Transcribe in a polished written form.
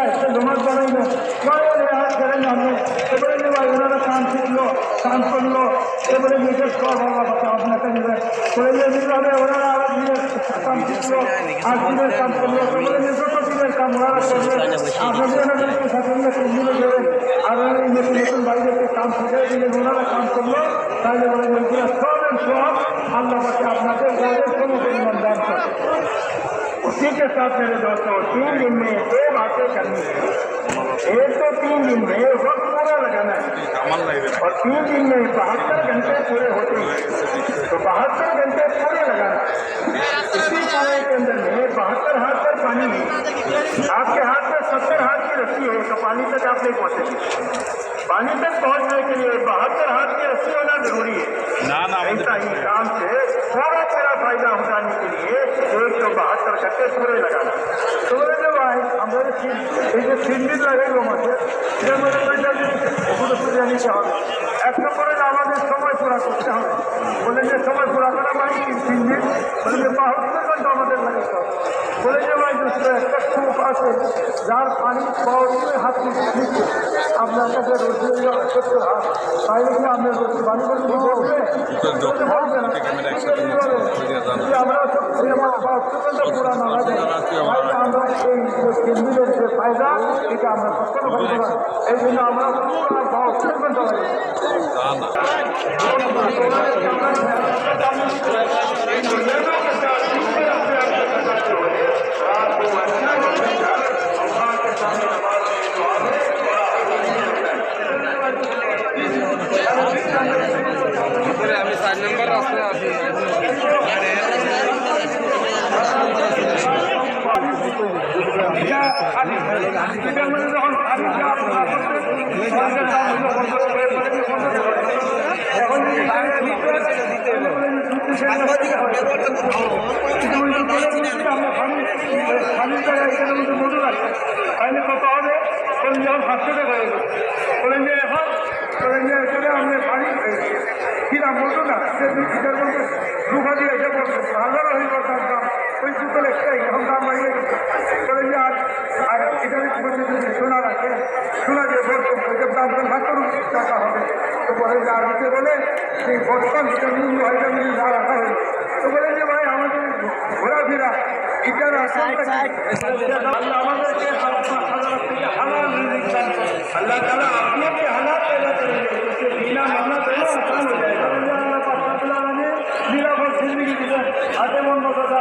আসছে জমাত বানাইলো পরে হাত ধরে নামলো এবারে যে ভাই ওনারা কান শিখলো কান করলো এবারে নিজের সব আপনাকে নেবে করে নিয়ে ওনারা আরো দিয়ে কান শিখলো আর দিনের কাম করলো এবারে যত দিনের কাম ওনারা করবে আপনাদের ওনাদেরকে সাথে মিলে দেবেন আর নতুন নতুন বাড়িদেরকে কাম শিখে দিলে ওনারা কাম করলো তাহলে বলে বলছিলাম সবের সব আল্লাহ পাশে আপনাদের কোনো পরিমাণ দান করে उसी के साथ मेरे दोस्तों 3 दिन में 2 बातें करनी है। एक तो 3 दिन में वक्त पूरा लगाना है और 3 दिन में 72 घंटे पूरे होते हैं तो 72 घंटे पूरे लगाना है। इसी समय के अंदर में 72 हाथ पर पानी है, आपके हाथ में 70 हाथ की रस्सी है तो पानी तक आप नहीं पहुँचेंगे। पानी तक पहुँचने के लिए 72 हाथ की रस्सी होना जरूरी है। ऐसा ही काम से थोड़ा फायदा उठाने के लिए 172 घंटे पूरे लगाना। तो बोले जो भाई हमारे 3 दिन लगेगा মাঝে এর মধ্যে ওগুলো পুজো নিতে হবে একটা করে আমাদের সময় পুরা করতে হবে বলে যে সময় পুরা করা মানে 3 দিন বলে যে 72 ঘন্টা আমাদের লাগাতে হবে বলে যে ভাই একটা কূপ আছে যার পানি পাওয়ার হাত নিচ্ছে আপনার কাছে রোজি করতে হয় তাইলে কি আপনি রোজি পানি করতে বলবে আমরা পুরা না লাগে আমরা এই কেন্দ্রের যে ফায়দা এটা আমরা সফল করতে পারি এই জন্য আমরা করতে লাগে আমি 4 নম্বর রাস্তায় আছি তাহলে কত হবে যখন 500 টাকা হয়ে গেল বলেন যে এখন এখানে আপনি বাড়ি কিনা বলতো না এটার মধ্যে দুঃখা দিয়ে এসে পড়তো হাজারও হয়ে পড়তাম দাম ওই দুটোর একটাই এখন দাম বাড়িয়ে বলেন যে আর এটার মধ্যে যদি সোনা রাখে সোনা দিয়ে বলতো ওইটার দাম 75 টাকা হবে তো বলে যে আরবিতে বলে সেই বর্তমান যেটা মূল্য হয় এটা মিলে না রাখা হয়েছে তো বলে যে ভাই আমাদের ঘোরাফেরা এটার আমাদেরকে अल्लाह ताला अपने के हालात पैदा करेंगे उससे बिना मामला करना आसान हो जाएगा निरापद जिंदगी दी आगे मन बता